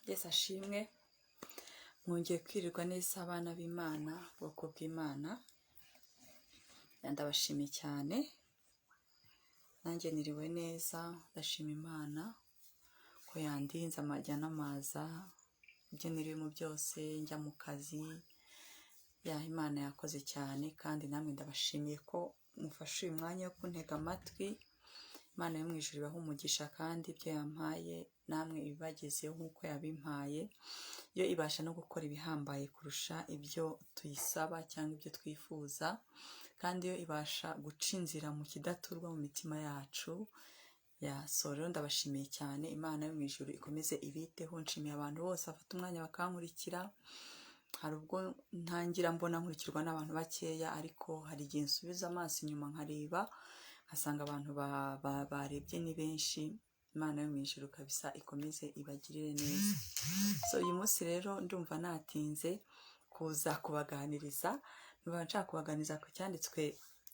Yesu ashimwe. Mwongeye kwirirwa neza abana b'Imana, ubwoko bw'Imana. Ndabashimiye cyane. Nanjye niriwe neza, ndashima Imana ko yandinze amajya n'amaza, ibyo nirimo byose, njya mu kazi. Imana yakoze cyane kandi namwe ndabashimiye ko mufashe uyu mwanya wo kuntega amatwi. Imana yo mu ijuru ibahe umugisha kandi ibyo yampaye namwe ibibagezeho nk'uko yabimpaye. Yo ibasha no gukora ibihambaye kurusha ibyo tuyisaba cyangwa ibyo twifuza, kandi yo ibasha guca inzira mu kidaturwa mu mitima yacu. Rero ndabashimiye cyane. Imana yo mu ijuru ikomeze ibiteho. Nshimiye abantu bose bafata umwanya bakankurikira. Hari ubwo ntangira mbona nkurikirwa n'abantu bakeya, ariko hari igihe nsubiza amaso inyuma nkareba nkasanga abantu barebye ni benshi. Imana yo mu ijuru kabisa ikomeze ibagirire neza. Uyu munsi rero ndumva natinze kuza kubaganiriza. Ndumva nshaka kubaganiriza ku cyanditswe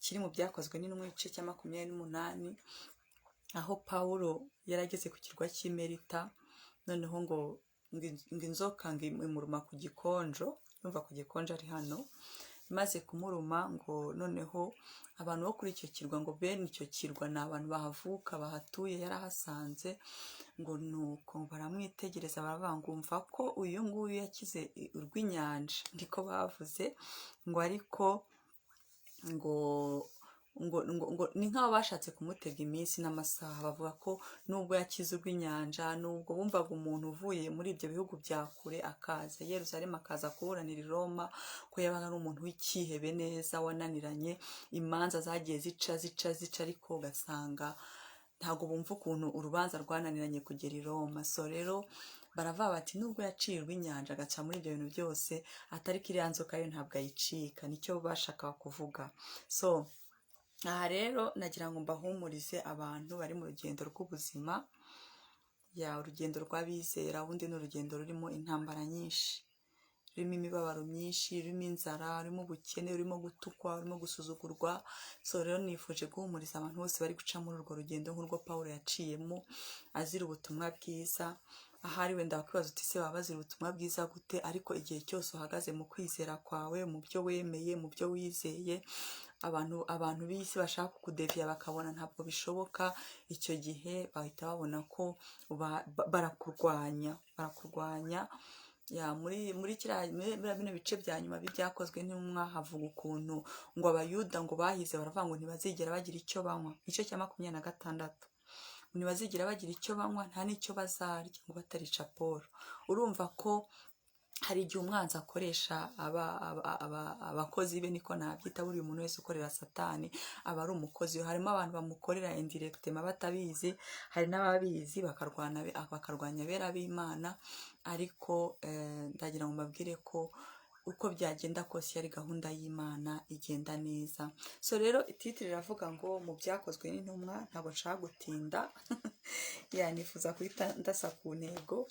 kiri mu Byakozwe n'Intumwa igice cya 28, aho Pawulo yarageze ku kirwa cy'i Melita, noneho ngo inzoka imuruma ku gikonjo. Yumva ku gikonjo ari hano, imaze kumuruma ngo noneho abantu bo kuri icyo kirwa, ngo bene icyo kirwa ni abantu bahavuka bahatuye, yarahasanze. Ngo nuko baramwitegereza baravangumva ko uyu nguyu yakize urw'inyanja, ndiko bavuze ngo ariko ngo ni nk'aho bashatse kumutega iminsi n'amasaha. Bavuga ko nubwo yakize urw'inyanja, nubwo bumvaga umuntu uvuye muri ibyo bihugu bya kure akaza i Yerusalemu akaza kuburanira i Roma, ko yabaga ari umuntu w'icyihebe neza, wananiranye, imanza zagiye zica ariko ugasanga ntabwo bumva ukuntu urubanza rwananiranye kugera i Roma. Rero baravuga bati nubwo yaciye urw'inyanja agaca muri ibyo bintu byose, atari iriya nzoka yo ntabwo ayicika. Nicyo bashakaga kuvuga. Aha rero nagira ngo mbahumurize abantu bari mu rugendo rw'ubuzima. Urugendo rw'abizera, ubundi ni urugendo rurimo intambara nyinshi, rurimo imibabaro myinshi, rurimo inzara, rurimo ubukene, rurimo gutukwa, rurimo gusuzugurwa. Rero nifuje guhumuriza abantu bose bari guca muri urwo rugendo nk'urwo Pawulo yaciyemo azira ubutumwa bwiza. Ahari wenda wakwibaza uti se baba bazira ubutumwa bwiza gute? Ariko igihe cyose uhagaze mu kwizera kwawe, mu byo wemeye, mu byo wizeye, abantu b'isi bashaka kukudeviya bakabona ntabwo bishoboka, icyo gihe bahita babona ko barakurwanya. Muri bino bice bya nyuma by'Ibyakozwe n'Intumwa havuga ukuntu ngo abayuda ngo bahize baravuga ngo ntibazigera bagira icyo banywa. Igice cya 26, ntibazigera bagira icyo banywa, nta n'icyo bazarya ngo batarica Pawulo. Urumva ko hari igihe umwanzi akoresha abakozi be, niko nabyita. Buri muntu wese ukorera Satani aba ari umukozi we. Harimo abantu bamukorera indirectement batabizi, hari n'ababizi bakarwanya abera b'Imana. Ariko ndagira ngo mbabwire ko uko byagenda kose yari gahunda y'Imana igenda neza. Rero ititiri iravuga ngo mu Byakozwe n'Intumwa. Ntabwo nshaka gutinda nifuza guhita ndasa ku ntego.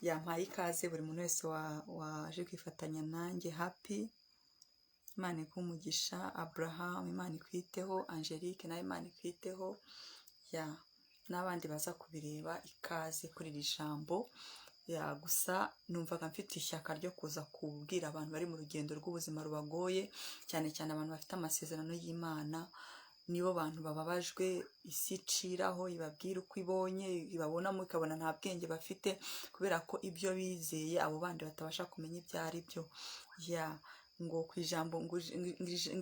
Yampaye ikaze buri muntu wese waje kwifatanya nanjye. Happy, Imana iguhe umugisha. Abraham, Imana ikwiteho. Angelique, nawe Imana ikwiteho. N'abandi baza kubireba, ikaze kuri iri jambo. Gusa numvaga mfite ishyaka ryo kuza kubwira abantu bari mu rugendo rw'ubuzima rubagoye, cyane cyane abantu bafite amasezerano y'Imana. Nibo bantu bababajwe, isi iciraho ibabwira uko ibonye, ibabonamo ikabona nta bwenge bafite, kubera ko ibyo bizeye abo bandi batabasha kumenya ibyo ari byo. Ngo ku ijambo ngo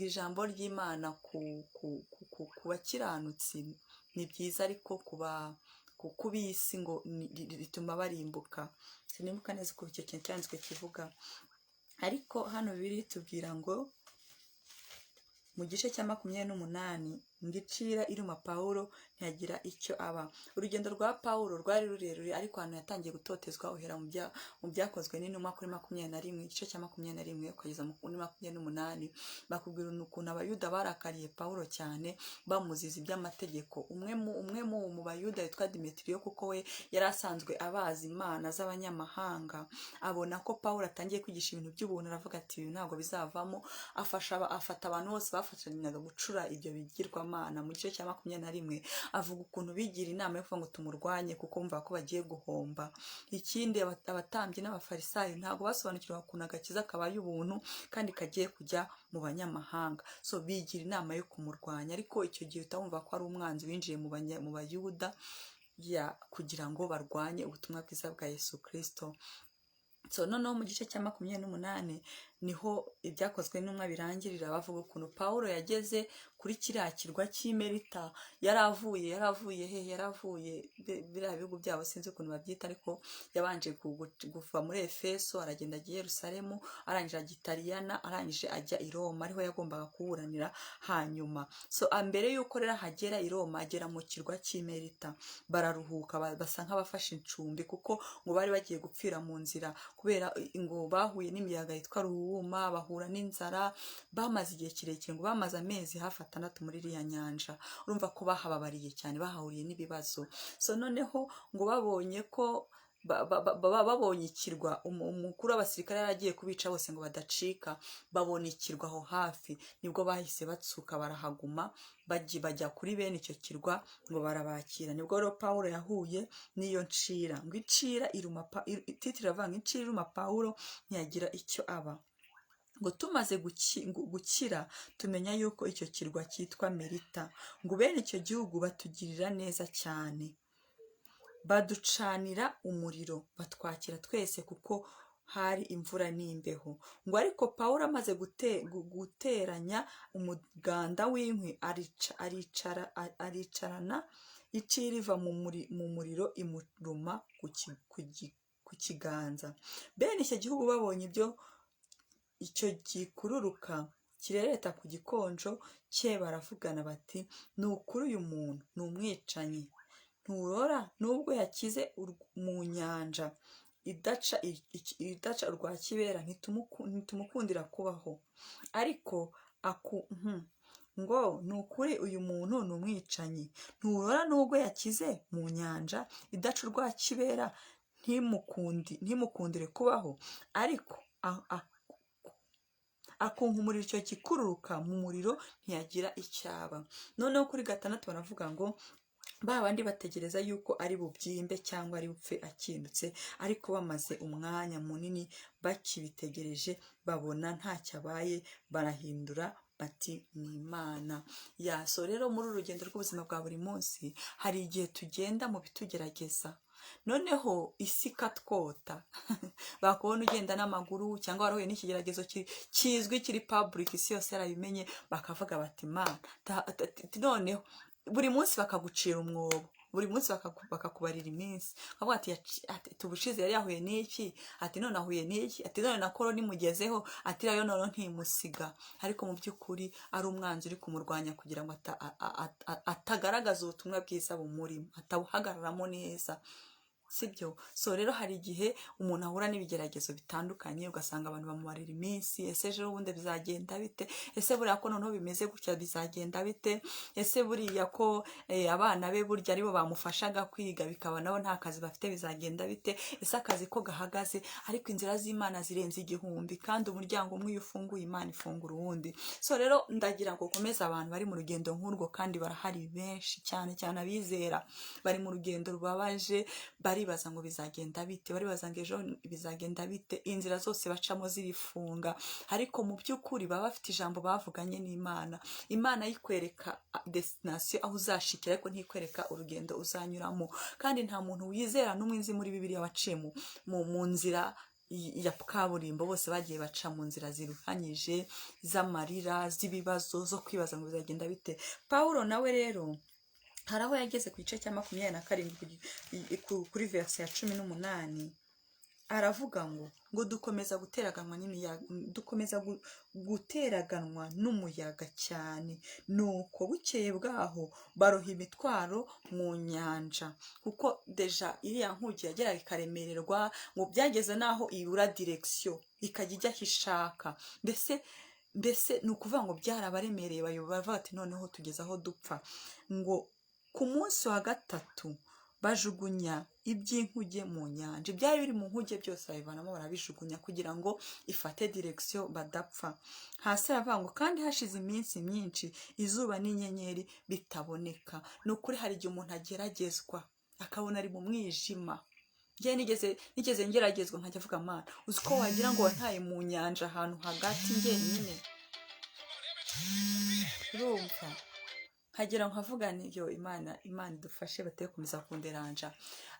ijambo ry'Imana ku bakiranutsi ni byiza, ariko ku b'isi ngo rituma barimbuka. Sinibuka neza uko icyo kintu cyanditswe kivuga, ariko hano biri tubwira ngo mu gice cya 28 ngo icira iruma Pawulo ntiyagira icyo aba. Urugendo rwa Pawulo rwari rurerure, ariko ahantu yatangiye gutotezwa uhera mu Byakozwe n'Intumwa kuri 21, igice cya 21 ukageza kuri 28. Bakubwira ukuntu abayuda barakariye Pawulo cyane, bamuziza iby'amategeko. Umwe mu bayuda yitwa Demetriyo, kuko we yari asanzwe abazi imana z'abanyamahanga, abona ko Pawulo atangiye kwigisha ibintu by'ubuntu, aravuga ati ibi ntabwo bizavamo. Afata abantu bose bafatanyaga gucura ibyo bigirwamana ibigirwamana mu gice cya 21 avuga ukuntu bigira inama yo kuvuga ngo tumurwanye kuko bumva ko bagiye guhomba. Ikindi abatambyi n'abafarisayo ntabwo basobanukirwa ukuntu agakiza kabaye ubuntu kandi kagiye kujya mu banyamahanga, so bigira inama yo kumurwanya, ariko icyo gihe utabumva ko ari umwanzi winjiye mu bayuda kugira ngo barwanye ubutumwa bwiza bwa Yesu Kristo. So noneho mu gice cya 28 niho ibyakozwe n'umwa birangirira, bavuga ukuntu Pawulo yageze kuri kiriya kirwa cy'Imerita. Yaravuye biriya bihugu byabo sinzi ukuntu babyita, ariko yabanje kuva muri Efeso aragenda ajya i Yerusalemu, arangije ajya i Taliyana, arangije ajya i Roma, ariho yagombaga kuburanira hanyuma. So mbere yuko rero hagera i Roma agera mu kirwa cy'Imerita, bararuhuka basa nk'abafashe incumbi kuko ngo bari bagiye gupfira mu nzira kubera ngo bahuye n'imiyaga yitwa ruhuma, bahura n'inzara, bamaze igihe kirekire, ngo bamaze amezi hafi 6 muri iriya nyanja. Urumva ko bahababariye cyane, bahahuriye n'ibibazo. So noneho ngo babonye ko babonye ikirwa, umukuru w'abasirikare yaragiye kubica bose ngo badacika, babona ikirwa aho hafi, nibwo bahise batsuka barahaguma, bajya kuri bene icyo kirwa ngo barabakira. Nibwo rero Pawulo yahuye n'iyo ncira, ngo incira iruma, titire avuga ngo incira iruma Pawulo ntiyagira icyo aba. Ngo tumaze gukira tumenya yuko icyo kirwa cyitwa Merita, ngo bene icyo gihugu batugirira neza cyane, baducanira umuriro, batwakira twese kuko hari imvura n'imbeho. Ngo ariko Pawulo amaze guteranya umuganda w'inkwi aricarana icira iva mu muriro imuruma ku kiganza. Bene icyo gihugu babonye icyo gikururuka kirereta ku gikonjo cye, baravugana bati ni ukuri uyu muntu ni umwicanyi, nturora nubwo yakize mu nyanja idaca urwa kibera ntitumukundira kubaho, ariko ngo ni ukuri uyu muntu ni umwicanyi, nturora nubwo yakize mu nyanja idaca urwa kibera ntimukundire kubaho, ariko akunkumurira icyo gikururuka mu muriro ntiyagira icyaba. Noneho kuri 6 baravuga ngo ba bandi bategereza yuko ari bubyimbe cyangwa ari bupfe akindutse, ariko bamaze umwanya munini bakibitegereje babona ntacyo abaye, barahindura bati ni Imana. So rero muri urugendo rw'ubuzima bwa buri munsi hari igihe tugenda mu bitugerageza, noneho isi ikatwota bakubona ugenda n'amaguru cyangwa warahuye n'ikigeragezo kizwi kiri public, isi yose yarabimenye, bakavuga bati Mana, noneho buri munsi bakagucira umwobo, buri munsi bakakubarira iminsi, bavuga ati tubushize yari yahuye n'iki, ati none ahuye n'iki, ati none na korona imugezeho, ati rero none ntimusiga. Ariko mu by'ukuri ari umwanzi uri kumurwanya kugira ngo atagaragaza ubutumwa bwiza bumurimo, atabuhagararamo neza, sibyo? So rero hari igihe umuntu ahura n'ibigeragezo bitandukanye, ugasanga abantu bamubarira iminsi, ese ejo bundi bizagenda bite, ese buriya ko noneho bimeze gutya bizagenda bite, ese buriya ko abana be burya aribo bamufashaga kwiga bikaba nabo nta kazi bafite bizagenda bite, ese akazi ko gahagaze. Ariko inzira z'Imana zirenze igihumbi, kandi umuryango umwe iyo ufunguye Imana ifungura uwundi. So rero ndagira ngo ukomeze abantu bari mu rugendo nk'urwo, kandi barahari benshi cyane cyane abizera bari mu rugendo rubabaje, baribaza ngo bizagenda bite, baribaza ngo ejo bizagenda bite, inzira zose bacamo zirifunga, ariko mu by'ukuri baba bafite ijambo bavuganye n'Imana. Imana yikwereka destination aho uzashikira, ariko ntikwereka urugendo uzanyuramo. Kandi nta muntu wizera n'umwe nzi muri Bibiliya waciye mu nzira ya kaburimbo, bose bagiye baca mu nzira ziruhanyije z'amarira, z'ibibazo, zo kwibaza ngo bizagenda bite. Pawulo nawe rero hari aho yageze ku gice cya 27 kuri verse ya 18, aravuga ngo dukomeza guteraganwa n'umuyaga cyane, nuko bukeye bwaho baroha imitwaro mu nyanja, kuko deja iriya nkugi yageraga ikaremererwa, ngo byageze naho ibura direction ikajya ijya hishaka. Mbese ni ukuvuga ngo byarabaremereye, bavuga ati noneho tugeze aho dupfa. Ngo ku munsi wa 3 bajugunya iby'inkuge mu nyanja, ibyari biri mu nkuge byose babivanamo barabijugunya kugira ngo ifate direkisiyo badapfa. Hasi aravuga ngo kandi hashize iminsi myinshi izuba n'inyenyeri bitaboneka. Ni ukuri hari igihe umuntu ageragezwa akabona ari mu mwijima. Njye nigeze ngeragezwa nkajya avuga Mana, uzi ko wagira ngo wantaye mu nyanja ahantu hagati njyenyine, urumva nkagera nkavuga niyo Imana idufashe batekomeza kunderanja.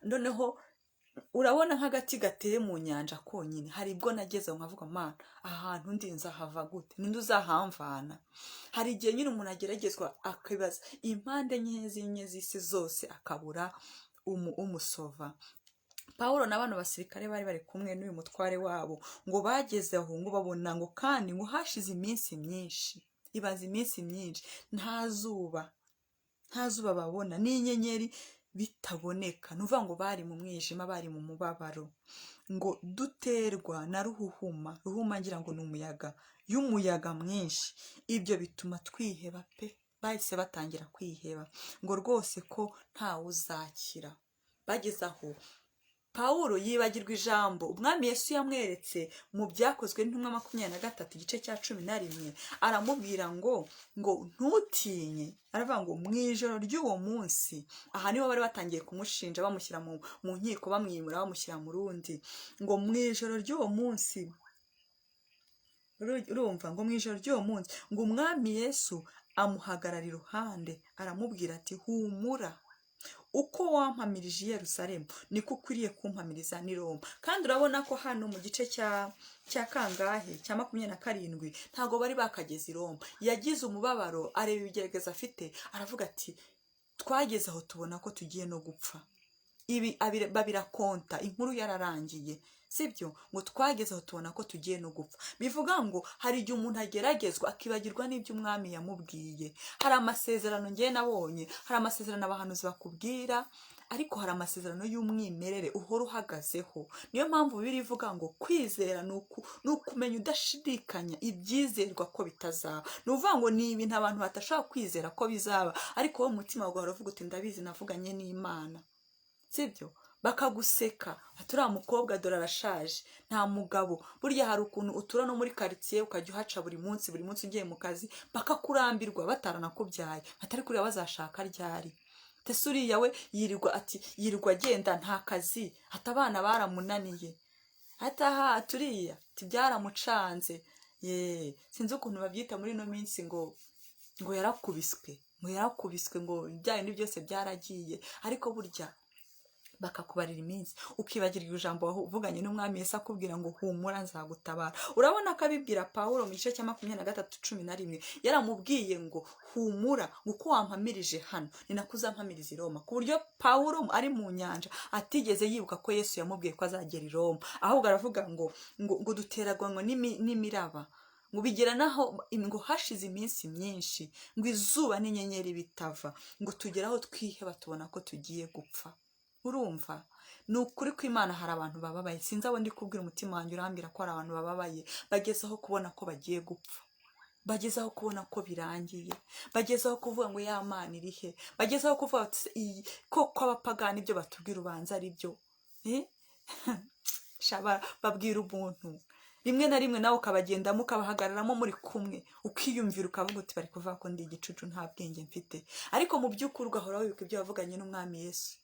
Noneho urabona nk'agati gateye mu nyanja konyine, hari ibwo nageze nkavuga Mana, ahantu ndi nzahava gute, ninde uzahamvana? Hari igihe nyine umuntu ageragezwa akibaza impande enye z'isi zose akabura umusova. Pawulo n'abana basirikare bari kumwe n'uyu mutware wabo ngo bageze aho ngo babona ngo kandi ngo hashize iminsi myinshi, ibaza iminsi myinshi nta zuba babona n'inyenyeri bitaboneka. Nuvuga ngo bari mu mwijima, bari mu mubabaro, ngo duterwa na ruhuma ngira ngo ni y'umuyaga mwinshi. Ibyo bituma twiheba pe, bahise batangira kwiheba ngo rwose ko ntawe uzakira. Bageze aho Pawulo yibagirwa ijambo umwami Yesu yamweretse mu Byakozwe n'Intumwa 23 igice cya 11. Aramubwira ngo ntutinye. Aravuga ngo mu ijoro ry'uwo munsi, aha niho bari batangiye kumushinja bamushyira mu nkiko, bamwimura bamushyira mu rundi. Ngo mu ijoro ry'uwo munsi, urumva, ngo mu ijoro ry'uwo munsi ngo umwami Yesu amuhagarara iruhande aramubwira ati humura, uko wampamirije i Yerusalemu niko ukwiriye kumpamiriza n'i Roma. Kandi urabona ko hano mu gice cya kangahe cya 27 ntago bari bakageze i Roma. Yagize umubabaro, areba ibigerageza afite, aravuga ati twageze aho tubona ko tugiye no gupfa. Ibi babirakonta, inkuru yararangiye, sibyo? Ngo twageze aho tubona ko tugiye no gupfa. Bivuga ngo hari igihe umuntu ageragezwa akibagirwa n'ibyo umwami yamubwiye. Hari amasezerano ngiye nabonye, hari amasezerano abahanuzi bakubwira, ariko hari amasezerano y'umwimerere uhora uhagazeho. Niyo mpamvu Bibiliya ivuga ngo kwizera ni ukumenya udashidikanya ibyizerwa ko bitazaba. Ni uvuga ngo ni ibintu abantu batashobora kwizera ko bizaba, ariko wowe umutima wawe uravuga uti ndabizi, navuganye n'Imana, sibyo? Bakaguseka, aturiya mukobwa dore arashaje, nta mugabo. Burya hari ukuntu utura no muri quartier ukajya uhaca buri munsi ugiye mu kazi, bakakurambirwa bataranakubyaye, atari kuriya bazashaka ryari. Tesuriya we yirirwa agenda nta kazi, ati abana baramunaniye, ataha turiya byaramucanze. Sinzi ukuntu babyita muri no minsi ngo yarakubiswe ngo ibyaye ni byose byaragiye. Ariko burya bakakubarira iminsi ukibagirwa ijambo uvuganye n'umwami Yesu akubwira ngo humura nzagutabara. Urabona ko abibwira Pawulo mu gice cya 23:11 yaramubwiye ngo humura, uko wampamirije hano ni nako uzampamiriza i Roma. Ku buryo Pawulo ari mu nyanja atigeze yibuka ko Yesu yamubwiye ko azagera i Roma, ahubwo aravuga ngo duteragwa n'imiraba, ngo bigera naho ngo hashize iminsi myinshi ngo izuba n'inyenyeri bitava, ngo tugeraho twiheba tubona ko tugiye gupfa. Urumva, ni ukuri ko Imana hari abantu bababaye. Sinzi abo ndi kubwira, umutima wanjye urambwira ko hari abantu bababaye, bagezeho kubona ko bagiye gupfa, bagezeho kubona ko birangiye, bagezeho kuvuga ngo ya Mana iri he, bagezeho kuvuga ko abapagani ibyo batubwira ubanza ari byo. Babwira umuntu rimwe na rimwe nawe ukabagendamo ukabahagararamo muri kumwe, ukiyumvira ukavuga uti bari kuvuga ko ndi igicucu nta bwenge mfite. Ariko mu by'ukuri ugahora wibuka ibyo wavuganye n'umwami Yesu,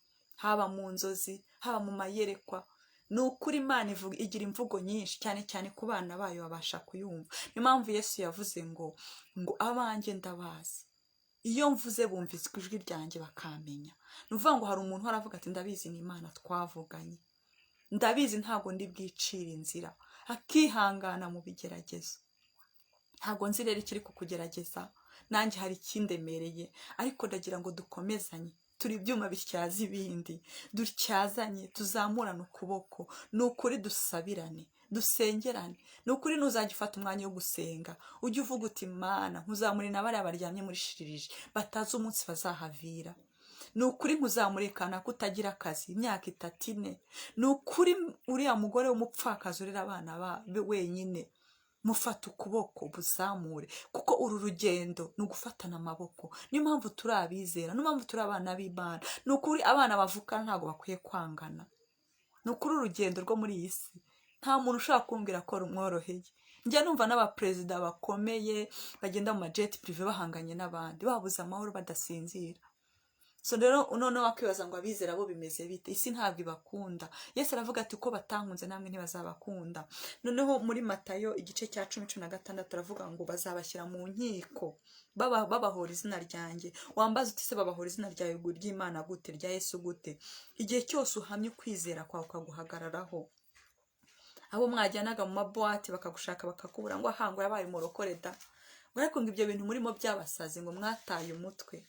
haba mu nzozi, haba mu mayerekwa. Ni ukuri Imana igira imvugo nyinshi, cyane cyane ku bana bayo babasha kuyumva. Niyo mpamvu Yesu yavuze ngo abanjye ndabazi, iyo mvuze bumvise ijwi ryanjye bakamenya. Ni ukuvuga ngo hari umuntu aravuga ati ndabizi ni Imana twavuganye, ndabizi ntabwo ndi bwicira inzira, akihangana mu bigeragezo. Ntabwo nzi rero ikiri kukugerageza, nanjye hari ikindemereye, ariko ndagira ngo dukomezanye, turi ibyuma bityaza ibindi, dutyazanye, tuzamurane ukuboko. Ni ukuri dusabirane, dusengerane. Ni ukuri ntuzajya ufata umwanya wo gusenga ujye uvuga uti Mana nkuzamurira bariya baryamye muri shiririje batazi umunsi bazahavira. Ni ukuri nkuzamurekana kutagira akazi imyaka 3-4. Ni ukuri uriya mugore w'umupfakazi urera abana wenyine, mufata ukuboko buzamure, kuko uru rugendo ni ugufatana amaboko. Niyo mpamvu turi abizera, niyo mpamvu turi abana b'Imana. Ni ukuri abana bavukana ntabwo bakwiye kwangana. Ni ukuri urugendo rwo muri iyi si nta muntu ushaka kumbwira ko rumworoheye. Njya numva n'abaperezida bakomeye bagenda mu majeti prive bahanganye n'abandi, babuze amahoro badasinzira. So rero noneho wakwibaza ngo abizera bo bimeze bite? Isi ntabwo ibakunda. Yesu aravuga ati uko batankunze namwe ntibazabakunda. Noneho muri Matayo igice cya 10:16 aravuga ngo bazabashyira mu nkiko babahora izina ryanjye. Wambaza uti se babahora izina ryawe ry'Imana gute, rya Yesu gute? Igihe cyose uhamye ukwizera kwawe ukaguhagararaho. Abo mwajyanaga mu mabuwate bakagushaka bakakubura ngo ahango yabaye umurokore da. Ariko ngo ibyo bintu murimo byabasaze ngo mwataye umutwe.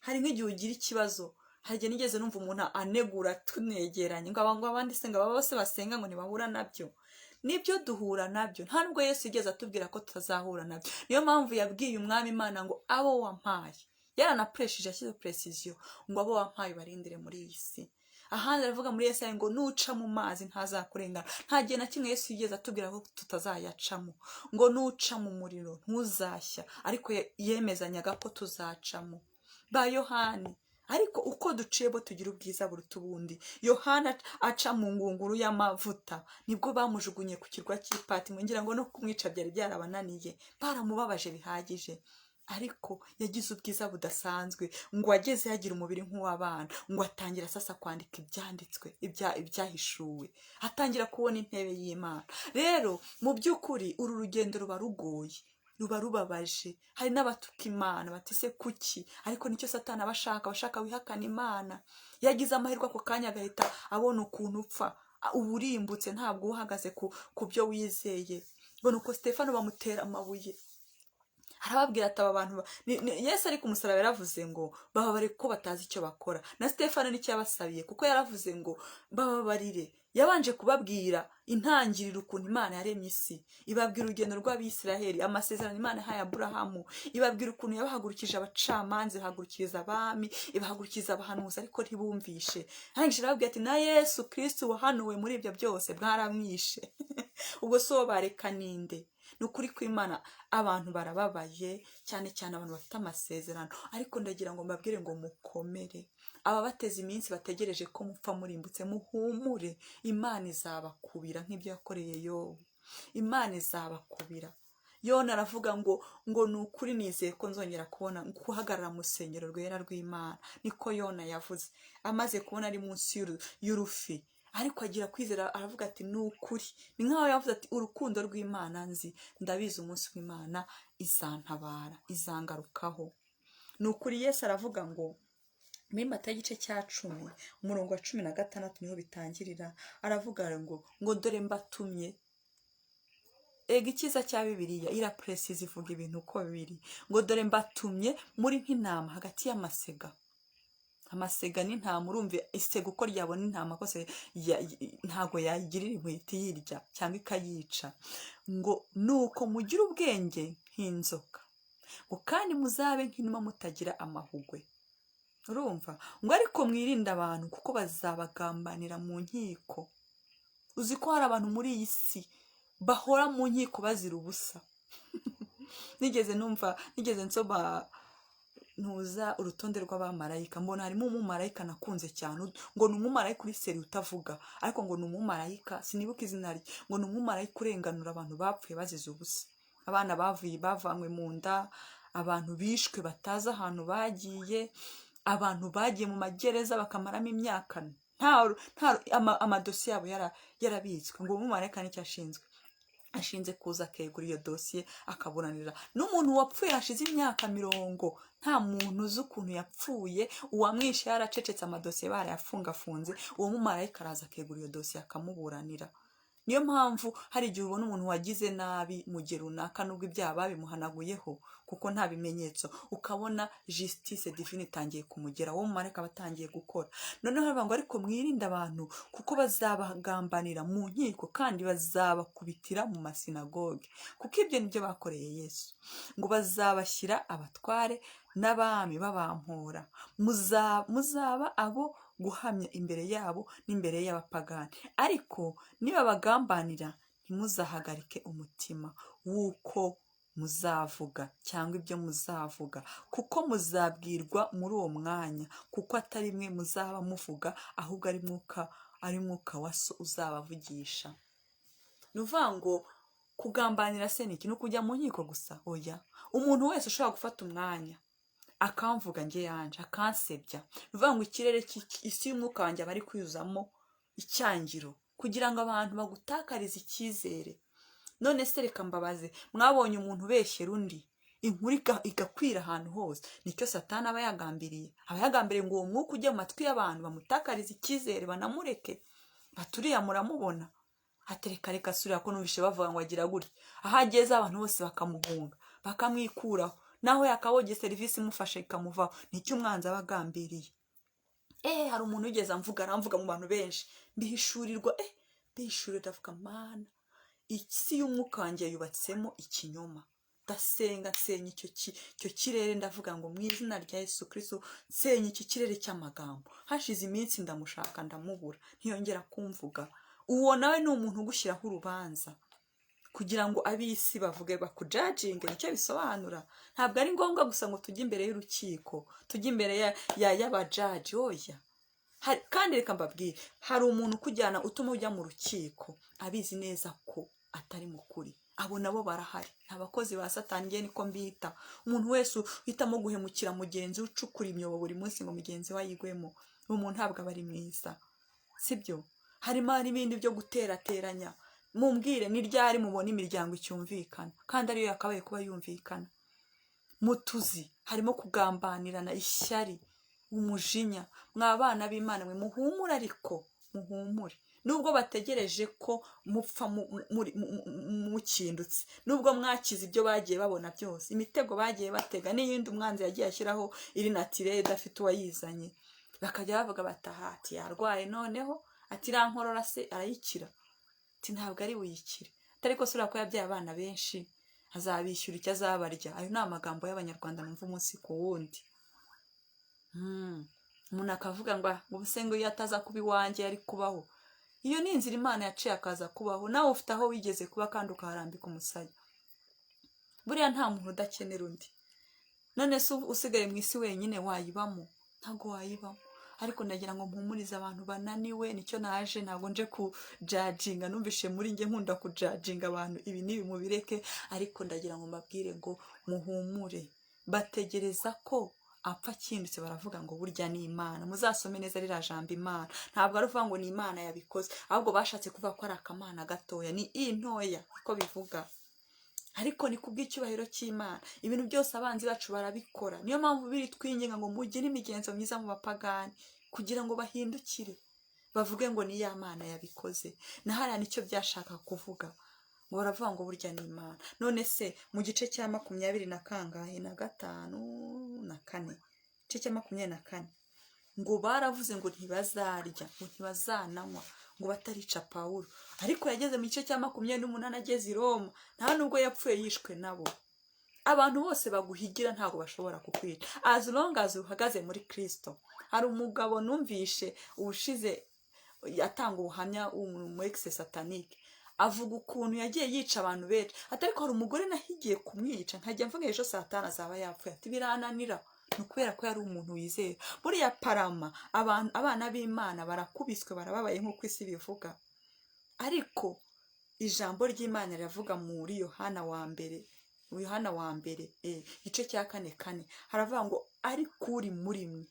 Hari nk'igihe ugira ikibazo, hagiye nigeze numva umuntu anegura tunegeranye ngo abandi se ngo bose basenga ngo ntibahura nabyo. Nibyo duhura nabyo, nta nubwo Yesu yigeze atubwira ko tutazahura nabyo. Niyo mpamvu yabwiye umwami Imana ngo abo wampaye, yaranapresheje ashyize precision ngo abo wampaye barindire muri iyi si. Ahandi aravuga muri Yesaya ngo nuca mu mazi ntazakurengana. Nta gihe na kimwe Yesu yigeze atubwira ko tutazayacamo, ngo nuca mu muriro ntuzashya, ariko yemezanyaga ko tuzacamo. Ba Yohani, ariko uko duciye bo tugira ubwiza buruta ubundi. Yohana aca mu ngunguru y'amavuta, nibwo bamujugunye ku kirwa cy'Ipatimo, ngira ngo no kumwica byari byarabananiye, baramubabaje bihagije. Ariko yagize ubwiza budasanzwe, ngo ageze yagira umubiri nk'uw'abana, ngo atangira sasa kwandika ibyanditswe, ibyahishuwe, atangira kubona intebe y'Imana. Rero mu by'ukuri uru rugendo ruba rugoye, ruba rubabaje. Hari n'abatuka Imana bati se kuki, ariko nicyo Satani abashaka wihakana Imana. Yagize amahirwe ako kanya agahita abona ukuntu upfa, uburimbutse ntabwo uhagaze ku byo wizeye. Ngo nuko Stefano bamutera amabuye, arababwira ati aba bantu Yesu ari ku musaraba yaravuze ngo bababare ko batazi icyo bakora. Na Stefano nicyo yabasabiye, kuko yaravuze ngo bababarire. Yabanje kubabwira intangiriro ukuntu Imana yaremye isi, ibabwira urugendo rw'Abisiraheli, amasezerano Imana yahaye Aburahamu, ibabwira ukuntu yabahagurukije abacamanza, ibahagurukiriza abami, ibahagurukiriza abahanuzi, ariko ntibumvishe. Arangije arababwira ati na Yesu Kristo wahanuwe muri ibyo byose bwaramwishe. Ubwo so bareka ninde? Ni ukuri kw'Imana abantu barababaye, cyane cyane abantu bafite amasezerano. Ariko ndagira ngo mbabwire ngo mukomere. Aba bateze iminsi bategereje ko mupfa murimbutse, muhumure. Imana izabakubira nk'ibyo yakoreye Yobu. Imana izabakubira. Yona aravuga ngo ni ukuri nizeye ko nzongera kubona guhagarara mu rusengero rwera rw'Imana. Niko Yona yavuze amaze kubona ari munsi y'urufi. Ariko agira kwizera, aravuga ati ni ukuri. Ni nk'aho yavuze ati urukundo rw'Imana nzi, ndabizi umunsi w'Imana izantabara, izangarukaho. Ni ukuri. Yesu aravuga ngo muri Matayo igice cya 10 umurongo wa 16 niho bitangirira, aravuga ngo dore mbatumye. Ega icyiza cya Bibiliya irapresize, ivuga ibintu uko biri. Ngo dore mbatumye muri nk'intama hagati y'amasega. Amasega n'intama, urumva isega uko ryabona intama kose ntago yayigirira inkweto yirya cyangwa ikayica. Ngo nuko mugire ubwenge nk'inzoka, ngo kandi muzabe nk'inuma mutagira amahugwe. Urumva ngo ariko mwirinde abantu kuko bazabagambanira mu nkiko. Uzi ko hari abantu muri iyi si bahora mu nkiko bazira ubusa. Nigeze nsoma ntuza urutonde rw'abamarayika, mbona harimo umumarayika nakunze cyane, ngo ni umumarayika uri seri utavuga, ariko ngo ni umumarayika sinibuka izina rye, ngo ni umumarayika urenganura abantu bapfuye bazize ubusa. Abana bavanywe mu nda, abantu bishwe batazi ahantu bagiye, abantu bagiye mu magereza bakamaramo imyaka, amadosiye yabo yarabitswe. Ngo umumarayika nicyo ashinze kuza akegura iyo dosiye akaburanira n'umuntu wapfuye hashize imyaka 50. Nta muntu uzi ukuntu yapfuye, uwamwishe yaracecetse, amadosiye barayafungafunze, uwo mumarayika araza akegura iyo dosiye akamuburanira. Niyo mpamvu hari igihe ubona umuntu wagize nabi mu gihe runaka, nubwo ibyaha babimuhanaguyeho kuko nta bimenyetso, ukabona justice divine itangiye kumugera, uwo mumarayika batangiye gukora. Noneho aravuga ngo ariko mwirinde abantu kuko bazabagambanira mu nkiko kandi bazabakubitira mu masinagoge, kuko ibyo nibyo bakoreye Yesu. Ngo bazabashyira abatware n'abami babampora, muzaba abo guhamya imbere yabo n'imbere y'abapagani. Ariko niba bagambanira ntimuzahagarike umutima w'uko muzavuga cyangwa ibyo muzavuga, kuko muzabwirwa muri uwo mwanya, kuko atari mwe muzaba muvuga, ahubwo ari mwuka wa so uzabavugisha. Ni ukuvuga ngo kugambanira se ni iki? Ni ukujya mu nkiko gusa? Oya, umuntu wese ushobora gufata umwanya akamvuga njye yanje akansebya, ni ukuvuga ngo ikirere isi y'umwuka wanjye aba ari kwiyuzamo icyangiro kugira ngo abantu bagutakarize icyizere. None se reka mbabaze, mwabonye umuntu ubeshyera undi, inkuru igakwira ahantu hose? Nicyo Satani aba yagambiriye. Aba yagambiriye ngo uwo mwuka ujye mu matwi y'abantu bamutakarize icyizere, banamureke. Baturiya muramubona, hatereka reka surira ko numvishe bavuga ngo agira gutya, aho ageze abantu bose bakamuhunga bakamwikuraho, naho yakabonye serivisi imufashe ikamuvaho. Nicyo umwanzi aba agambiriye. Hari umuntu ugeze aramvuga mu bantu benshi, mbihishurirwa ndavuga mana, isi y'umwuka wanjye yubatsemo ikinyoma. Ndasenga nsenya icyo kirere, ndavuga ngo mu izina rya Yesu Kristo nsenya iki kirere cy'amagambo. Hashize iminsi ndamushaka ndamubura, ntiyongera kumvuga. Uwo nawe ni umuntu ugushyiraho urubanza kugira ngo ab'isi bavuge bakujajinge. Nicyo bisobanura. Ntabwo ari ngombwa gusa ngo tujye imbere y'urukiko, tujye imbere y'abajaji. Oya, kandi reka mbabwire, hari umuntu ukujyana utuma ujya mu rukiko abizi neza ko atari mukuri. Abo nabo barahari, abakozi ba Satani, ngiye niko mbita. Umuntu wese uhitamo guhemukira mugenzi we, ucukura imyobo buri munsi ngo mugenzi we ayigwemo, uwo muntu ntabwo aba ari mwiza, sibyo? Harimo n'ibindi byo guterateranya. Mumbwire, ni ryari mubona imiryango icyumvikana kandi ariyo yakabaye kuba yumvikana? Mutuzi harimo kugambanirana, ishyari, umujinya. Mwabana b'Imana mwe muhumure, ariko muhumure. Nubwo bategereje ko mupfa mukindutse, nubwo mwakize ibyo bagiye babona byose, imitego bagiye batega n'iyindi umwanzi yagiye ashyiraho iri natire idafite uwayizanye, bakajya bavuga batahati yarwaye, noneho ati rankorora se arayikira. Ati ntabwo ari buyikire. Ariko sura ko yabyaye abana benshi, azabishyura icyo azabarya. Ayo ni amagambo y'Abanyarwanda numva umunsi ku wundi. Umuntu akavuga ngo ubuse ngo iyo ataza kuba iwanjye yari kubaho. Iyo ni inzira Imana yaciye akaza kubaho. Nawe ufite aho wigeze kuba kandi ukaharambika umusaya. Buriya nta muntu udakenera undi. None se usigaye mu isi wenyine wayibamo? Ntabwo wayibamo. Ariko ndagira ngo mpumurize abantu bananiwe, nicyo naje. Ntabwo nje kujajinga, numvishe muri nge nkunda kujajinga abantu, ibi nibi mubireke. Ariko ndagira ngo mbabwire ngo muhumure. Bategereza ko apfa akindutse, baravuga ngo burya ni Imana. Muzasome neza rira jambo Imana. Ntabwo ari uvuga ngo ni Imana yabikoze, ahubwo bashatse kuvuga ko ari akamana gatoya, ni intoya uko bivuga. Ariko ni kubw'icyubahiro cy'Imana. Ibintu byose abanzi bacu barabikora. Niyo mpamvu biri twinginga ngo mugire imigenzo myiza mu bapagani, kugira ngo bahindukire bavuge ngo ni ya Mana yabikoze. Na hariya nicyo byashaka kuvuga, ngo baravuga ngo burya ni Imana. None se mu gice cya 25:5-4, igice cya 24, ngo baravuze ngo ntibazarya, ngo ntibazananywa, ngo batarica Pawulo. Ariko yageze mu gice cya 28 ageze i Roma, nta nubwo yapfuye yishwe nabo. Abantu bose baguhigira ntabwo bashobora kukwica as long as uhagaze muri Kristo. Hari umugabo numvishe ubushize yatanga ubuhamya mu ex satanique, avuga ukuntu yagiye yica abantu benshi. Ariko hari umugore nahigiye kumwica, nkajya mvuga ejo Satani azaba yapfuye. Ati birananira. Ni ukubera ko yari umuntu wizera. Buriya parama, abana b'Imana barakubiswe, barababaye nk'uko isi bivuga. Ariko ijambo ry'Imana riravuga muri Yohana wa mbere igice cya 4:4, haravuga ngo ariko uri muri mwe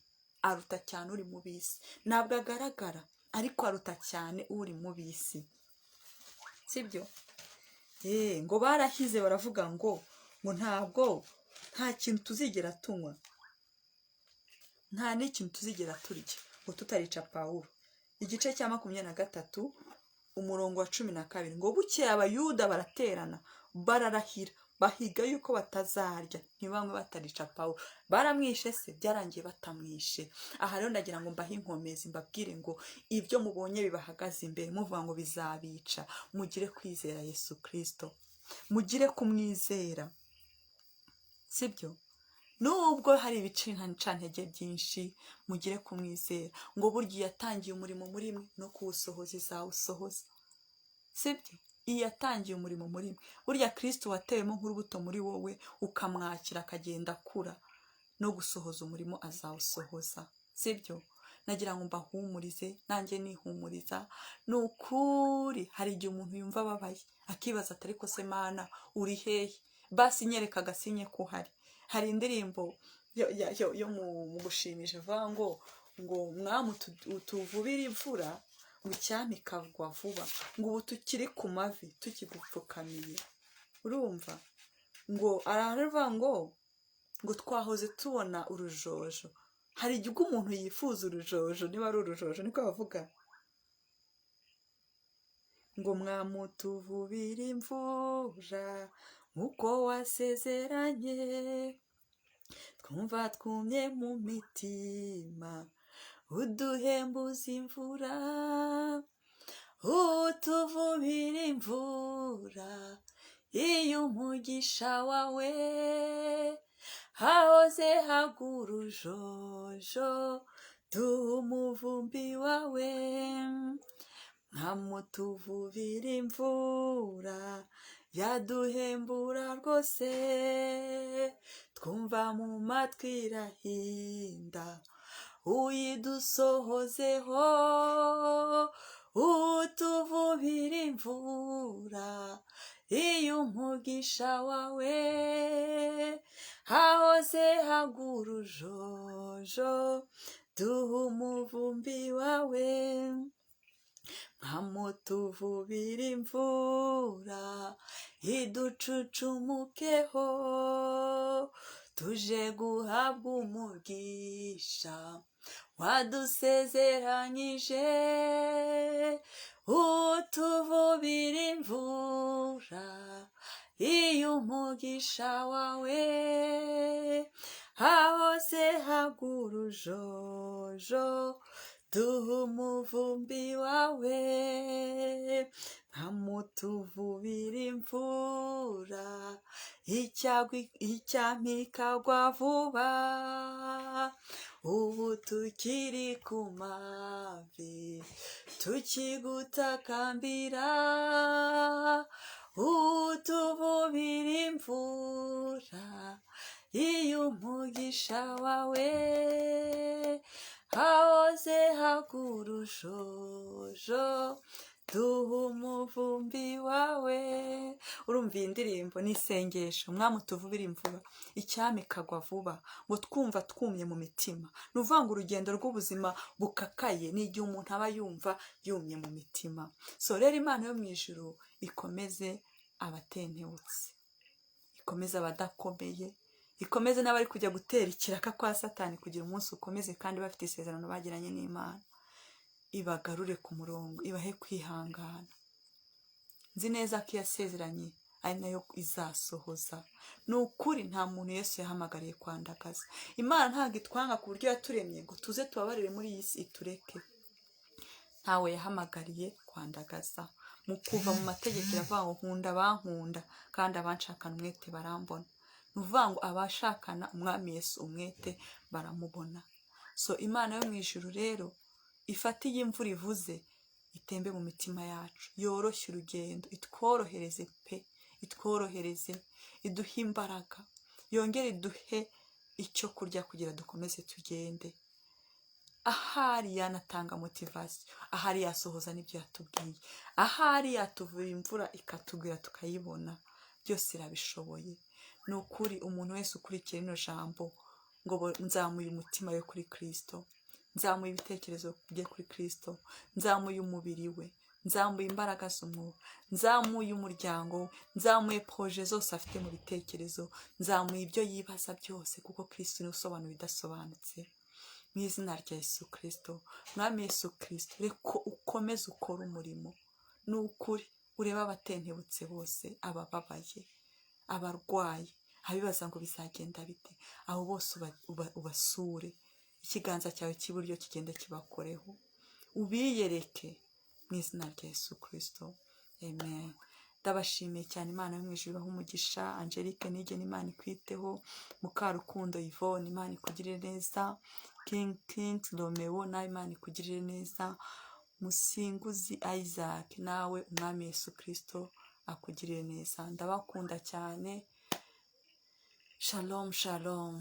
aruta cyane uri mu bisi. Ntabwo agaragara, ariko aruta cyane uri mu bisi, sibyo? Ngo barahize, baravuga ngo ntabwo nta kintu tuzigera tunywa, nta n'ikintu tuzigera turya ngo tutarica Pawulo. Igice cya 23:12, ngo bukeye Abayuda baraterana bararahira, bahiga yuko batazarya ntibamwe batarica Pawulo. Baramwishe se? Byarangiye batamwishe. Aha rero ndagira ngo mbahe inkomezi, mbabwire ngo ibyo mubonye bibahagaze imbere muvuga ngo bizabica, mugire kwizera Yesu Kristo, mugire kumwizera, sibyo? Nubwo hari ibice ntege byinshi, mugire kumwizera, ngo burya yatangiye umurimo muri mwe no kuwusohoza izawusohoza, sibyo? iyi yatangiye umurimo muri mwe. Burya Kristo watewemo nk'urubuto muri wowe ukamwakira akagenda akura no gusohoza umurimo azawusohoza, sibyo? Nagira ngo mbahumurize, nanjye nihumuriza. Ni ukuri hari igihe umuntu yumva ababaye akibaza ati ariko se Mana uri hehe? Basi nyereka agasinye ko uhari. Hari indirimbo yo mu gushimisha ivuga ngo mwami utuvubire imvura ngo icyampa ikagwa vuba, ngo ubu tukiri ku mavi tukigupfukamiye. Urumva ngo aravuga ngo twahoze tubona urujojo. Hari igihe umuntu yifuza urujojo, niba ari urujojo niko bavuga, ngo mwami utuvubire imvura nk'uko wasezeranye, twumva twumye mu mitima, uduhembuza imvura, utuvubire imvura, iyo umugisha wawe hahoze hagwa urujojo, duha umuvumbi wawe, mwami utuvubire imvura yaduhembura rwose, twumva mu matwi irahinda, uyidusohozeho, utuvubire imvura, iyo umugisha wawe hahoze hagwa urujojo, duha umuvumbi wawe, mwami utuvubire imvura iducucumukeho, tuje guhabwa umugisha wadusezeranyije, utuvubire imvura, iyo umugisha wawe hahoze hagwa urujojo, duha umuvumbi wawe, mwami utuvubire imvura icyampa ikagwa vuba, ubu tukiri ku mavi tukigutakambira, utuvubire imvura, iyo umugisha wawe hahoze hagwa urujojo, duha umuvumbi wawe. Urumva iyi ndirimbo ni isengesho. Mwami utuvubire imvura icyampa ikagwa vuba, ngo twumva twumye mu mitima. Ni ukuvuga ngo urugendo rw'ubuzima bukakaye ni igihe umuntu aba yumva yumye mu mitima. So rero Imana yo mu ijuru ikomeze abatentebutse, ikomeze abadakomeye, ikomeze n'abari kujya gutera ikiraka kwa Satani kugira umunsi ukomeze kandi bafite isezerano bagiranye n'Imana. Ibagarure ku murongo, ibahe kwihangana. Nzi neza ko yasezeranye ari nayo izasohoza. Ni ukuri nta muntu Yesu yahamagariye kwandagaza. Imana ntabwo itwanga ku buryo yaturemye ngo tuze tubabarire muri iyi si itureke. Ntawe yahamagariye kwandagaza. Mu kuva mu mategeko iravuga ngo nkunda abankunda kandi abanshakana umwete barambona. Ni ukuvuga ngo abashakana umwami Yesu umwete baramubona. So Imana yo mu ijuru rero ifate iyi imvura ivuze itembe mu mitima yacu, yoroshye urugendo, itworohereze pe, itworohereze, iduhe imbaraga, yongere iduhe icyo kurya kugira dukomeze tugende. Ahari yanatanga motivasiyo, ahari yasohoza n'ibyo yatubwiye, ahari yatuvura imvura ikatugwira tukayibona, byose irabishoboye. Ni ukuri umuntu wese ukurikiye rino jambo ngo nzamuye umutima we kuri Kristo, nzamuye ibitekerezo bye kuri Kristo, nzamuye umubiri we, nzamuye imbaraga z'umwuka, nzamuye umuryango we, nzamuye proje zose afite mu bitekerezo, nzamuye ibyo yibaza byose, kuko Kristo ni usobanura ibidasobanutse. Mu izina rya Yesu Kristo, mwami Yesu Kristo, reka ukomeze ukora umurimo. Ni ukuri ureba abatentebutse bose, abababaye, abarwayi, abibaza ngo bizagenda bite, abo bose ubasure. Ikiganza cyawe cy'iburyo kigenda kibakoreho, ubiyereke mu izina rya Yesu Kristo. Amen. Ndabashimiye cyane Imana yo mu ijuru umugisha. Angelique Nigena Imana ikwiteho, Mukarukundo Yvonne Imana ikugirire neza, King Romeo na Imana ikugirire neza, Musinguzi Isaac, nawe umwami Yesu Kristo akugirire neza. Ndabakunda cyane. Shalom shalom.